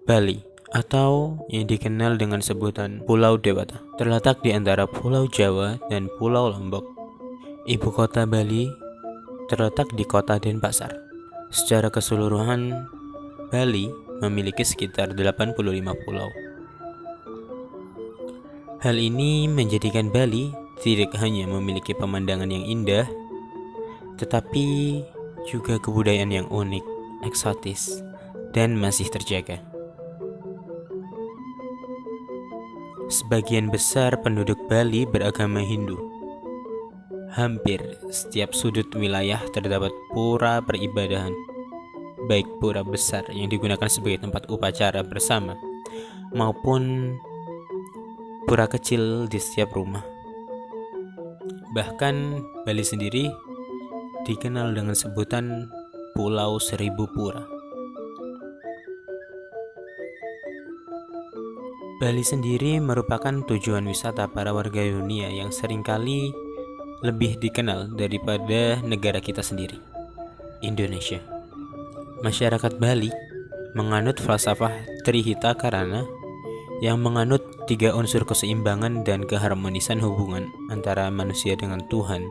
Bali, atau yang dikenal dengan sebutan Pulau Dewata, terletak di antara Pulau Jawa dan Pulau Lombok. Ibu kota Bali terletak di kota Denpasar. Secara keseluruhan, Bali memiliki sekitar 85 pulau. Hal ini menjadikan Bali tidak hanya memiliki pemandangan yang indah, tetapi juga kebudayaan yang unik, eksotis, dan masih terjaga. Sebagian besar penduduk Bali beragama Hindu. Hampir setiap sudut wilayah terdapat pura peribadahan, baik pura besar yang digunakan sebagai tempat upacara bersama, maupun pura kecil di setiap rumah. Bahkan Bali sendiri dikenal dengan sebutan Pulau Seribu Pura. Bali sendiri merupakan tujuan wisata para warga dunia yang seringkali lebih dikenal daripada negara kita sendiri, Indonesia. Masyarakat Bali menganut falsafah Trihita Karana yang menganut 3 unsur keseimbangan dan keharmonisan hubungan antara manusia dengan Tuhan,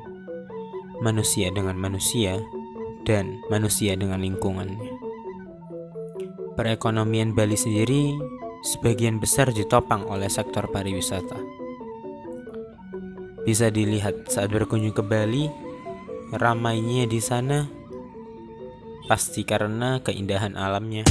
manusia dengan manusia, dan manusia dengan lingkungannya. Perekonomian Bali sendiri sebagian besar ditopang oleh sektor pariwisata. Bisa dilihat saat berkunjung ke Bali, ramainya di sana pasti karena keindahan alamnya.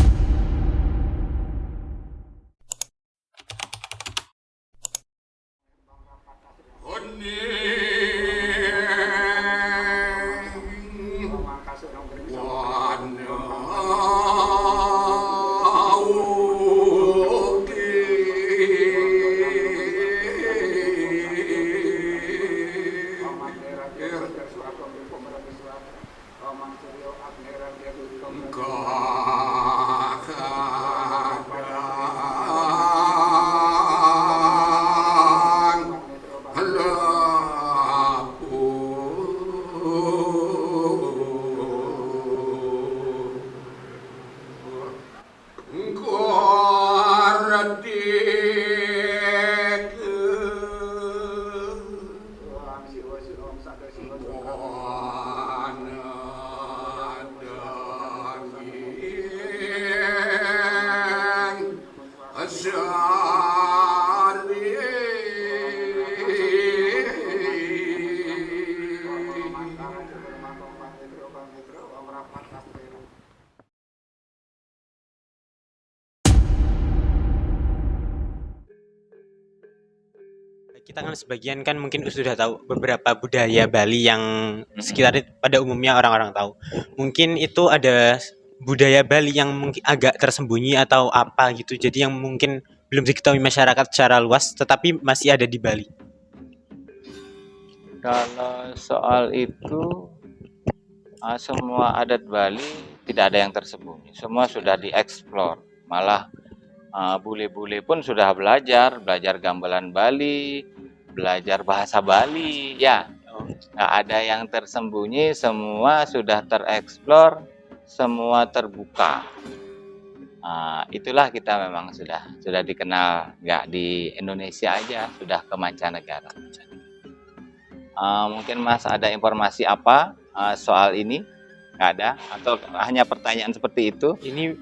Kita kan sebagian kan mungkin sudah tahu beberapa budaya Bali yang sekitar pada umumnya orang-orang tahu. Mungkin itu ada budaya Bali yang mungkin agak tersembunyi atau apa gitu. Jadi yang mungkin belum diketahui masyarakat secara luas tetapi masih ada di Bali. Kalau soal itu, semua adat Bali tidak ada yang tersembunyi. Semua sudah dieksplor. Malah bule-bule pun sudah belajar gamelan Bali, belajar bahasa Bali. Ya, nggak ada yang tersembunyi. Semua sudah tereksplor, semua terbuka. Itulah kita memang sudah dikenal, nggak di Indonesia aja, sudah ke mancanegara. Mungkin Mas ada informasi apa soal ini? Nggak ada? Atau hanya pertanyaan seperti itu? Ini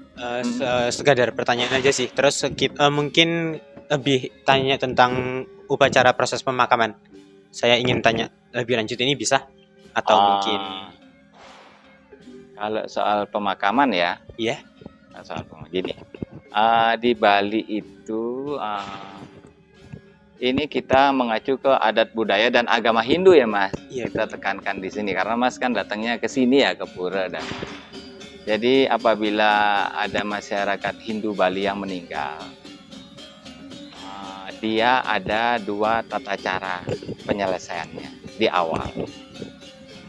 sekadar pertanyaan aja sih. Terus mungkin lebih tanya tentang upacara proses pemakaman. Saya ingin tanya lebih lanjut, ini bisa? Atau mungkin kalau soal pemakaman ya? Iya. Soal gini, di Bali itu ini kita mengacu ke adat budaya dan agama Hindu ya Mas. Iya, kita tekankan di sini karena Mas kan datangnya ke sini ya, ke pura. Dan jadi apabila ada masyarakat Hindu Bali yang meninggal, dia ada 2 tata cara penyelesaiannya di awal.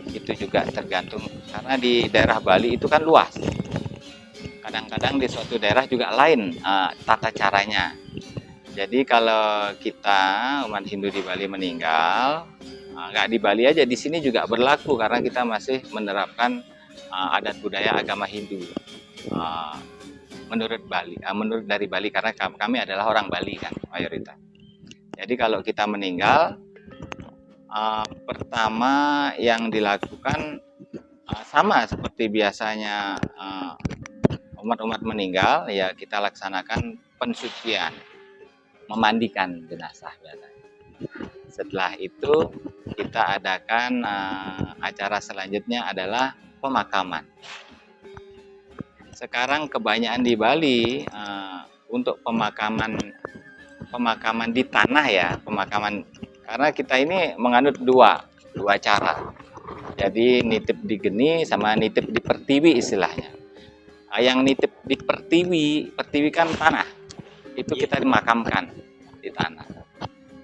Itu juga tergantung karena di daerah Bali itu kan luas. Kadang-kadang di suatu daerah juga lain tata caranya. Jadi kalau kita umat Hindu di Bali meninggal, nggak di Bali aja, di sini juga berlaku karena kita masih menerapkan adat budaya agama Hindu. menurut Bali, menurut dari Bali, karena kami adalah orang Bali kan mayoritas. Jadi kalau kita meninggal, pertama yang dilakukan sama seperti biasanya umat-umat meninggal, ya kita laksanakan pensucian, memandikan jenazah biasanya. Setelah itu kita adakan acara selanjutnya adalah pemakaman. Sekarang kebanyakan di Bali untuk pemakaman di tanah ya, pemakaman, karena kita ini menganut dua cara. Jadi nitip di geni sama nitip di pertiwi istilahnya. Yang nitip di pertiwi kan tanah, itu kita dimakamkan di tanah.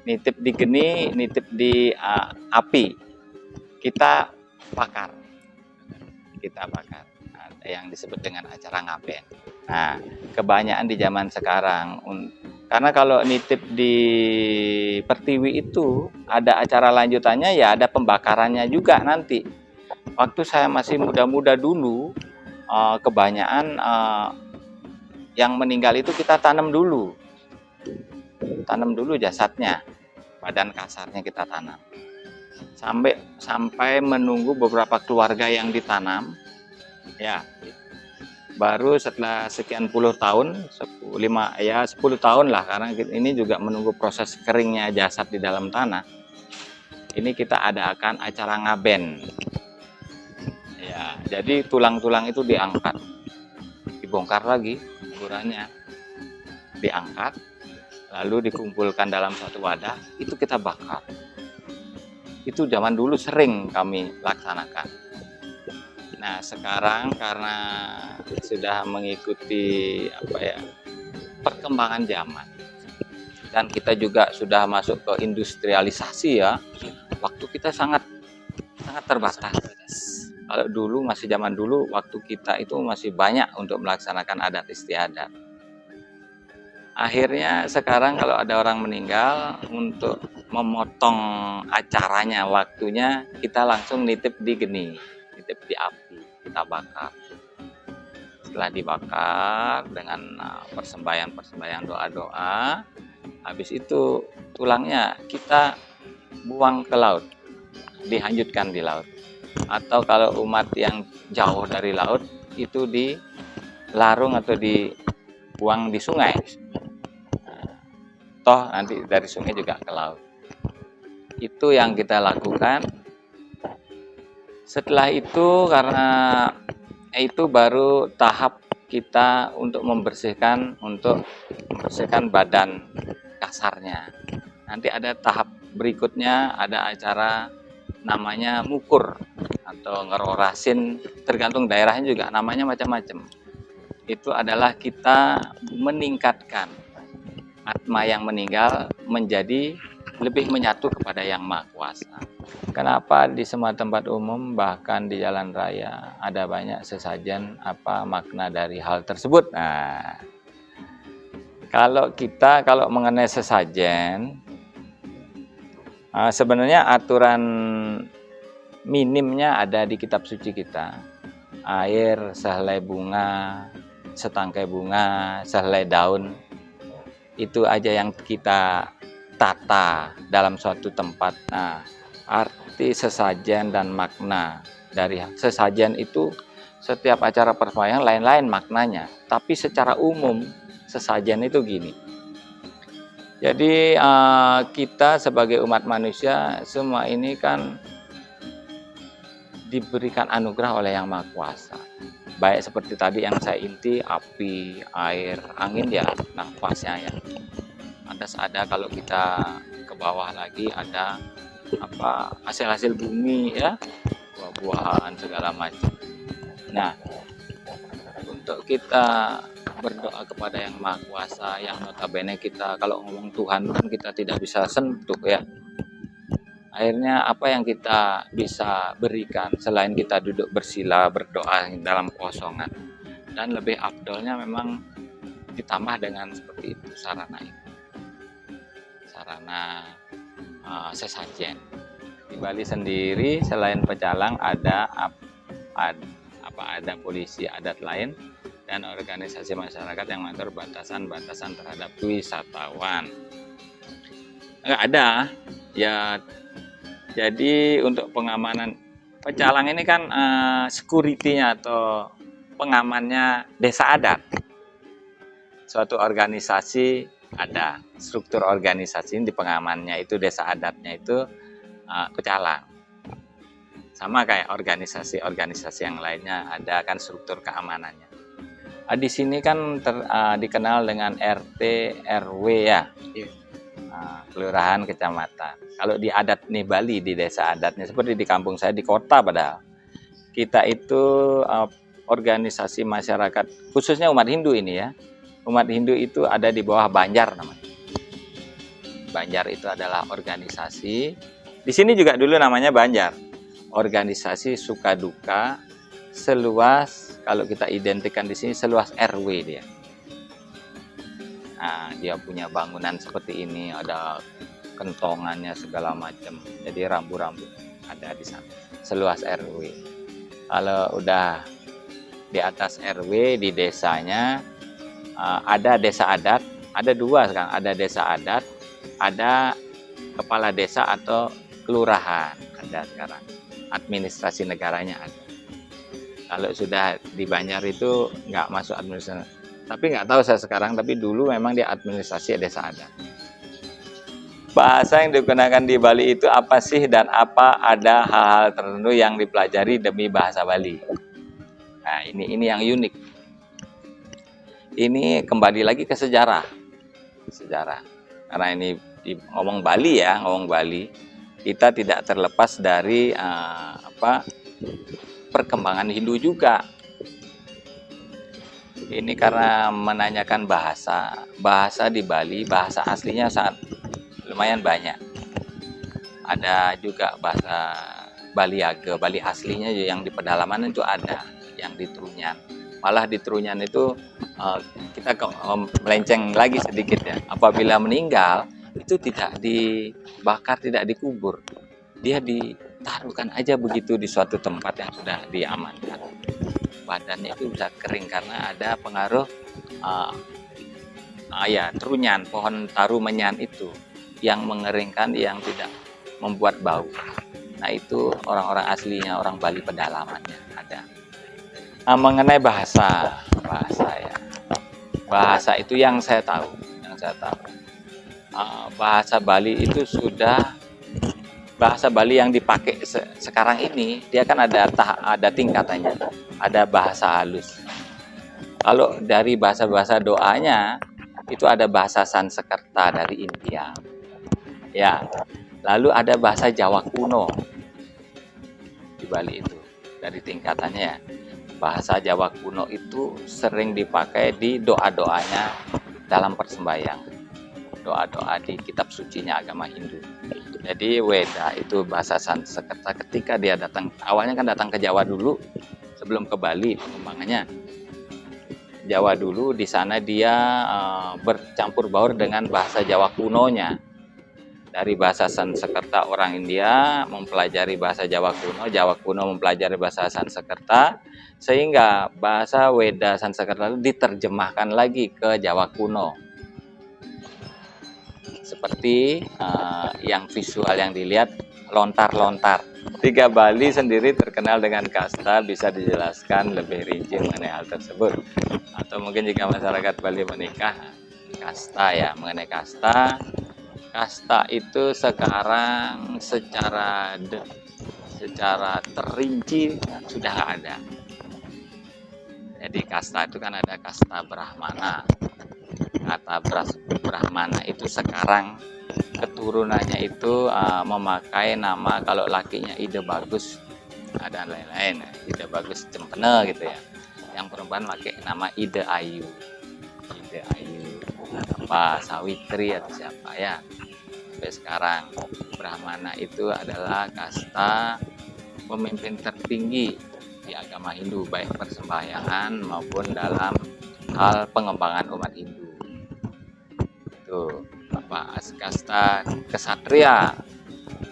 Nitip di geni, nitip di api, kita bakar. Nah, yang disebut dengan acara ngaben. Nah, kebanyakan di zaman sekarang, karena kalau nitip di pertiwi itu ada acara lanjutannya, ya ada pembakarannya juga nanti. Waktu saya masih muda-muda dulu, kebanyakan yang meninggal itu kita tanam dulu jasadnya, badan kasarnya kita tanam sampai menunggu beberapa keluarga yang ditanam, ya baru setelah sekian puluh tahun, 10 tahun lah, karena ini juga menunggu proses keringnya jasad di dalam tanah. Ini kita adakan acara ngaben. Ya, jadi tulang-tulang itu diangkat, dibongkar lagi kuburannya, diangkat, lalu dikumpulkan dalam satu wadah, itu kita bakar. Itu zaman dulu sering kami laksanakan. Nah, sekarang karena sudah mengikuti perkembangan zaman, dan kita juga sudah masuk ke industrialisasi ya, waktu kita sangat terbatas. Kalau dulu, masih zaman dulu, waktu kita itu masih banyak untuk melaksanakan adat istiadat. Akhirnya sekarang kalau ada orang meninggal, untuk memotong acaranya, waktunya, kita langsung nitip di geni, nitip di api, kita bakar. Setelah dibakar dengan persembahyang doa-doa, habis itu tulangnya kita buang ke laut, dihanyutkan di laut. Atau kalau umat yang jauh dari laut, itu dilarung atau dibuang di sungai. Toh nanti dari sungai juga ke laut. Itu yang kita lakukan. Setelah itu, karena itu baru tahap kita untuk membersihkan badan kasarnya. Nanti ada tahap berikutnya, ada acara namanya mukur atau ngerorasin, tergantung daerahnya juga namanya macam-macam. Itu adalah kita meningkatkan atma yang meninggal menjadi lebih menyatu kepada Yang Maha Kuasa. Kenapa di semua tempat umum, bahkan di jalan raya, ada banyak sesajen, apa makna dari hal tersebut? Nah, kalau mengenai sesajen, sebenarnya aturan minimnya ada di kitab suci kita. Air, sehelai bunga, setangkai bunga, sehelai daun, itu aja yang kita tata dalam suatu tempat. Nah, arti sesajen dan makna dari sesajen itu, setiap acara persembahyang lain-lain maknanya, tapi secara umum sesajen itu gini. Jadi kita sebagai umat manusia semua ini kan diberikan anugerah oleh Yang Maha Kuasa. Baik seperti tadi yang saya inti, api, air, angin, ya nafasnya ya. Ada kalau kita ke bawah lagi ada hasil-hasil bumi ya, buah-buahan segala macam. Nah, untuk kita berdoa kepada Yang Maha Kuasa, yang notabene kita kalau ngomong Tuhan kan kita tidak bisa sentuh ya. Akhirnya apa yang kita bisa berikan selain kita duduk bersila berdoa dalam kosongan, dan lebih afdolnya memang ditambah dengan seperti itu sarana sesajen. Di Bali sendiri selain pecalang ada polisi adat lain, dan organisasi masyarakat yang mengatur batasan-batasan terhadap wisatawan. Nggak ada ya. Jadi untuk pengamanan pecalang ini kan security-nya atau pengamannya desa adat. Suatu organisasi ada struktur organisasi di pengamannya itu desa adatnya itu pecalang. Sama kayak organisasi-organisasi yang lainnya ada kan struktur keamanannya. Di sini kan dikenal dengan RT RW ya. Kelurahan, kecamatan. Kalau di adat nih Bali, di desa adatnya seperti di kampung saya di kota, padahal kita itu organisasi masyarakat khususnya umat Hindu ini ya. Umat Hindu itu ada di bawah Banjar namanya. Banjar itu adalah organisasi. Di sini juga dulu namanya Banjar. Organisasi suka duka seluas, kalau kita identikan di sini seluas RW dia. Nah, dia punya bangunan seperti ini, ada kentongannya segala macam. Jadi rambu-rambu ada di sana. Seluas RW. Kalau udah di atas RW di desanya ada desa adat, ada dua sekarang, ada desa adat, ada kepala desa atau kelurahan ada sekarang. Administrasi negaranya ada. Kalau sudah di Banjar itu nggak masuk administrasi. Tapi nggak tahu saya sekarang, tapi dulu memang dia administrasi desa adat. Bahasa yang digunakan di Bali itu apa sih dan apa ada hal-hal tertentu yang dipelajari demi bahasa Bali? Nah, ini yang unik. Ini kembali lagi ke sejarah. Sejarah. Karena ini ngomong Bali ya, ngomong Bali. Kita tidak terlepas dari perkembangan Hindu juga. Ini karena menanyakan bahasa di Bali, bahasa aslinya sangat lumayan banyak. Ada juga bahasa Baliaga, Bali aslinya yang di pedalaman itu ada, yang di Trunyan. Malah di Trunyan itu kita melenceng lagi sedikit ya. Apabila meninggal itu tidak dibakar, tidak dikubur, dia ditaruhkan aja begitu di suatu tempat yang sudah diamankan. Badannya itu bisa kering karena ada pengaruh trunyan, pohon taru menyan itu yang mengeringkan, yang tidak membuat bau. Nah itu orang-orang aslinya, orang Bali pedalamannya ada. Mengenai bahasa ya, bahasa itu yang saya tahu. Bahasa Bali itu sudah bahasa Bali yang dipakai sekarang ini, dia kan ada tingkatannya, ada bahasa halus. Kalau dari bahasa-bahasa doanya itu ada bahasa Sanskerta dari India, ya. Lalu ada bahasa Jawa kuno di Bali itu dari tingkatannya ya. Bahasa Jawa kuno itu sering dipakai di doa-doanya dalam persembahyang. Doa-doa di kitab sucinya agama Hindu. Jadi Weda itu bahasa Sanskerta. Ketika dia datang, awalnya kan datang ke Jawa dulu sebelum ke Bali pengembangannya. Jawa dulu, di sana dia bercampur baur dengan bahasa Jawa kunonya. Dari bahasa Sanskerta orang India mempelajari bahasa Jawa kuno mempelajari bahasa Sanskerta, sehingga bahasa Weda Sanskerta itu diterjemahkan lagi ke Jawa kuno. Seperti yang visual yang dilihat, lontar-lontar. Tiga Bali sendiri terkenal dengan kasta, bisa dijelaskan lebih rinci mengenai hal tersebut. Atau mungkin jika masyarakat Bali menikah, kasta ya, mengenai kasta. Kasta itu sekarang secara terinci sudah ada. Jadi kasta itu kan ada kasta Brahmana. Kata Brahmana itu sekarang keturunannya itu memakai nama, kalau lakinya Ide Bagus dan lain-lain, Ide Bagus Cempene gitu ya. Yang perempuan pakai nama Ide Ayu, Sawitri atau siapa ya. Sampai sekarang Brahmana itu adalah kasta pemimpin tertinggi di agama Hindu, baik persembahyangan maupun dalam hal pengembangan umat Hindu. Itu kasta kesatria.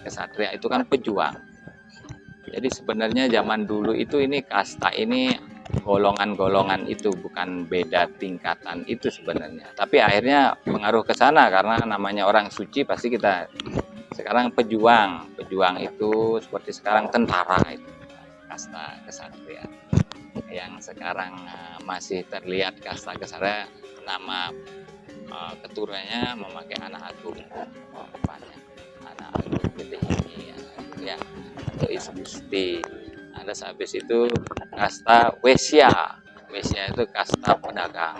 Kesatria itu kan pejuang. Jadi sebenarnya zaman dulu itu ini kasta ini golongan-golongan itu, bukan beda tingkatan itu sebenarnya. Tapi akhirnya pengaruh ke sana karena namanya orang suci pasti kita sekarang pejuang itu seperti sekarang tentara itu kasta kesatria. Yang sekarang masih terlihat kasta kesatria, nama keturunannya memakai anak agung, anak agung gede ini ya, atau Isgusti. Terus habis itu kasta Wesya itu kasta pedagang.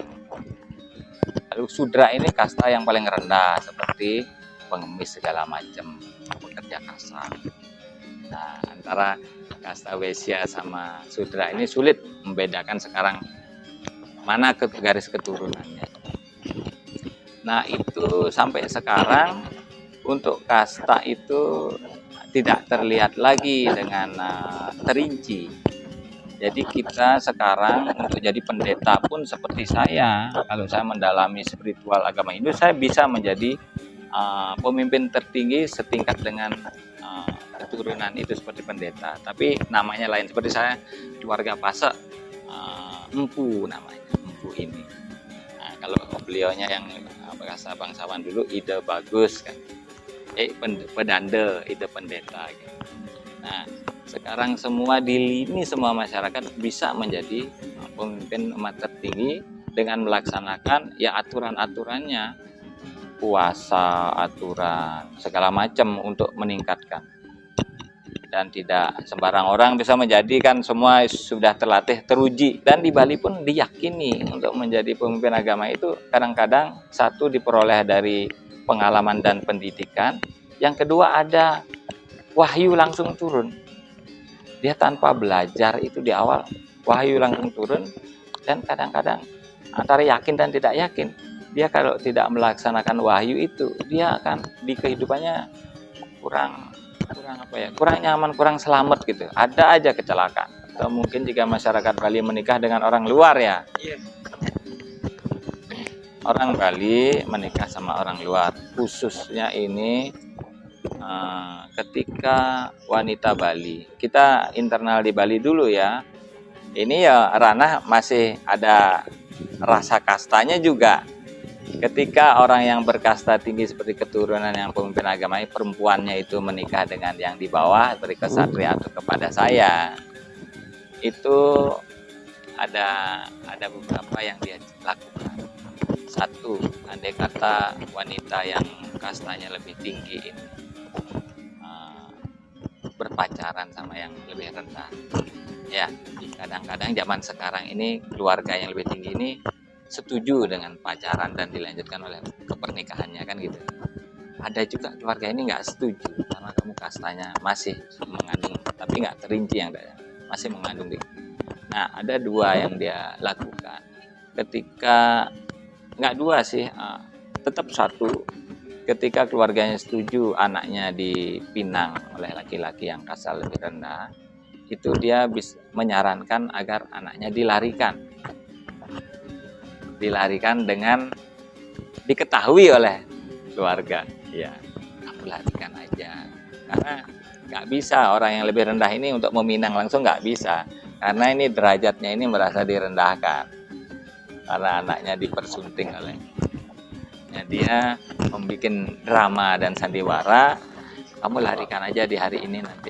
Lalu Sudra ini kasta yang paling rendah seperti pengemis segala macam, pekerja kasar. Nah, antara kasta Wesya sama Sudra ini sulit membedakan sekarang mana garis keturunannya. Nah, itu sampai sekarang untuk kasta itu tidak terlihat lagi dengan terinci. Jadi kita sekarang untuk jadi pendeta pun seperti saya, kalau saya mendalami spiritual agama Hindu, saya bisa menjadi pemimpin tertinggi setingkat dengan keturunan itu seperti pendeta. Tapi namanya lain, seperti saya keluarga Pase, Empu namanya, Empu ini. Nah, kalau beliaunya yang bahasa bangsawan dulu, Ide Bagus kan. Pedande itu pendeta gitu. Nah, sekarang semua di lini semua masyarakat bisa menjadi pemimpin umat tertinggi dengan melaksanakan ya aturan-aturannya, puasa, aturan segala macam untuk meningkatkan. Dan tidak sembarang orang bisa menjadikan, semua sudah terlatih, teruji. Dan di Bali pun diyakini untuk menjadi pemimpin agama itu kadang-kadang satu diperoleh dari pengalaman dan pendidikan, yang kedua ada wahyu langsung turun. Dia tanpa belajar itu di awal wahyu langsung turun, dan kadang-kadang antara yakin dan tidak yakin. Dia kalau tidak melaksanakan wahyu itu, dia akan di kehidupannya kurang nyaman, kurang selamat gitu. Ada aja kecelakaan. Atau mungkin jika masyarakat Bali menikah dengan orang luar ya. Orang Bali menikah sama orang luar, khususnya ini ketika wanita Bali. Kita internal di Bali dulu ya. Ini ya ranah masih ada rasa kastanya juga. Ketika orang yang berkasta tinggi seperti keturunan yang pemimpin agama, perempuannya itu menikah dengan yang di bawah seperti kesatria atau kepada saya, itu ada beberapa yang dia lakukan. Satu, andai kata wanita yang kastanya lebih tinggi ini berpacaran sama yang lebih rendah, ya kadang-kadang zaman sekarang ini keluarga yang lebih tinggi ini setuju dengan pacaran dan dilanjutkan oleh kepernikahannya kan gitu. Ada juga keluarga ini nggak setuju karena kamu kastanya masih mengandung, tapi nggak terinci yang masih mengandung. Nah, ada dua yang dia lakukan. Ketika nggak dua sih, tetap satu. Ketika keluarganya setuju anaknya dipinang oleh laki-laki yang kasta lebih rendah, itu dia bisa menyarankan agar anaknya dilarikan dengan diketahui oleh keluarga. Ya, kamu larikan aja, karena nggak bisa orang yang lebih rendah ini untuk meminang langsung, nggak bisa, karena ini derajatnya ini merasa direndahkan karena anaknya dipersunting olehnya. Dia membuat drama dan sandiwara, kamu larikan aja di hari ini nanti.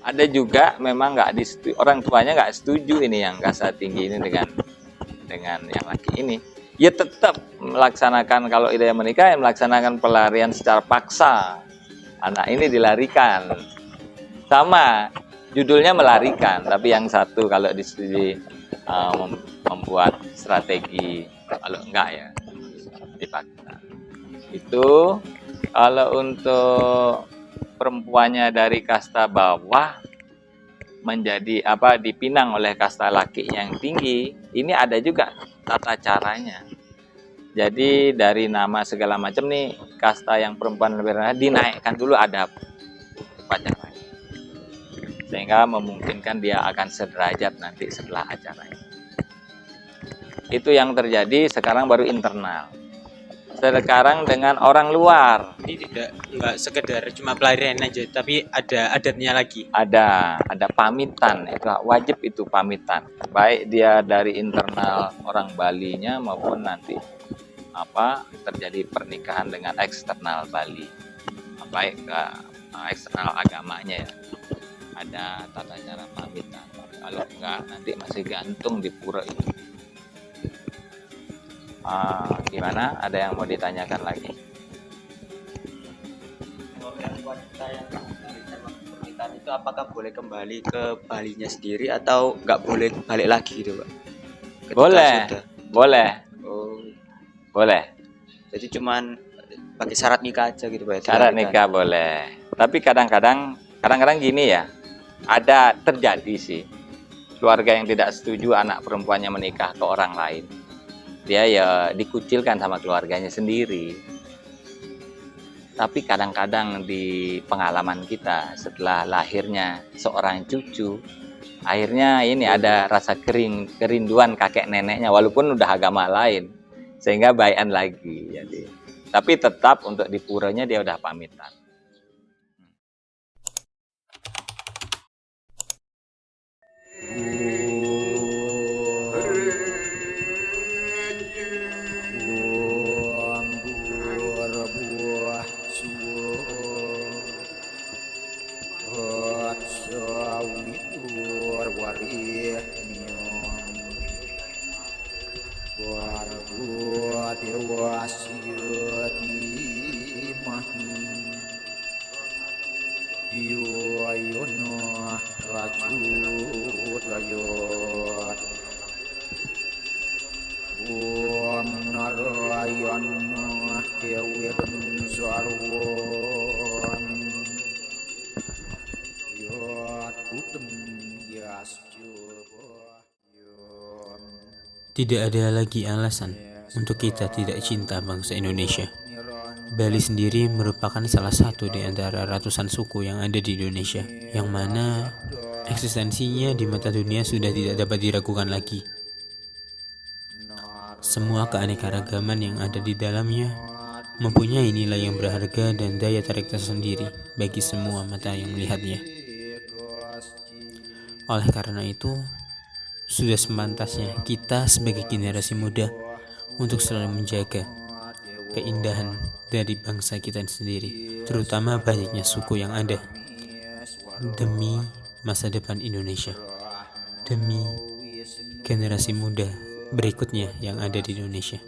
Ada juga memang nggak disetujui, orang tuanya nggak setuju ini yang kasta tinggi ini dengan yang laki ini. Ya tetap melaksanakan, kalau dia menikah ya melaksanakan pelarian secara paksa. Anak ini dilarikan. Sama judulnya melarikan, tapi yang satu kalau disetujui membuat strategi, kalau enggak ya dipaksa. Itu kalau untuk perempuannya dari kasta bawah menjadi dipinang oleh kasta laki yang tinggi, ini ada juga tata caranya. Jadi dari nama segala macam nih, kasta yang perempuan lebih rendah dinaikkan dulu adab upacaranya, sehingga memungkinkan dia akan sederajat nanti setelah acaranya. Itu yang terjadi sekarang baru internal. sekarang dengan orang luar. Ini nggak sekedar cuma pelarian aja, tapi ada adatnya lagi. Ada pamitan, itu wajib, itu pamitan. Baik dia dari internal orang Balinya maupun nanti terjadi pernikahan dengan eksternal Bali. Baik ke eksternal agamanya ya. Ada tata cara pamitan. Kalau enggak nanti masih gantung di pura itu. Gimana? Ada yang mau ditanyakan lagi? Kalau yang wanita yang pernikahan itu apakah boleh kembali ke Balinya sendiri atau nggak boleh balik lagi gitu, Pak? Ketika Boleh, sudah. boleh, Oh, boleh. jadi cuman pakai syarat nikah aja gitu, Pak? Syarat nikah boleh. Tapi kadang-kadang gini ya, ada terjadi sih keluarga yang tidak setuju anak perempuannya menikah ke orang lain. Dia ya dikucilkan sama keluarganya sendiri. Tapi kadang-kadang di pengalaman kita setelah lahirnya seorang cucu, akhirnya ini ada rasa kerinduan kakek neneknya walaupun udah agama lain, sehingga baikan lagi. Jadi, tapi tetap untuk di puranya dia udah pamitan. Tidak ada lagi alasan untuk kita tidak cinta bangsa Indonesia. Bali sendiri merupakan salah satu di antara ratusan suku yang ada di Indonesia, yang mana eksistensinya di mata dunia sudah tidak dapat diragukan lagi. Semua keanekaragaman yang ada di dalamnya mempunyai nilai yang berharga dan daya tarik tersendiri bagi semua mata yang melihatnya. Oleh karena itu, sudah sepantasnya kita sebagai generasi muda untuk selalu menjaga keindahan dari bangsa kita sendiri, terutama banyaknya suku yang ada, demi masa depan Indonesia, demi generasi muda berikutnya yang ada di Indonesia.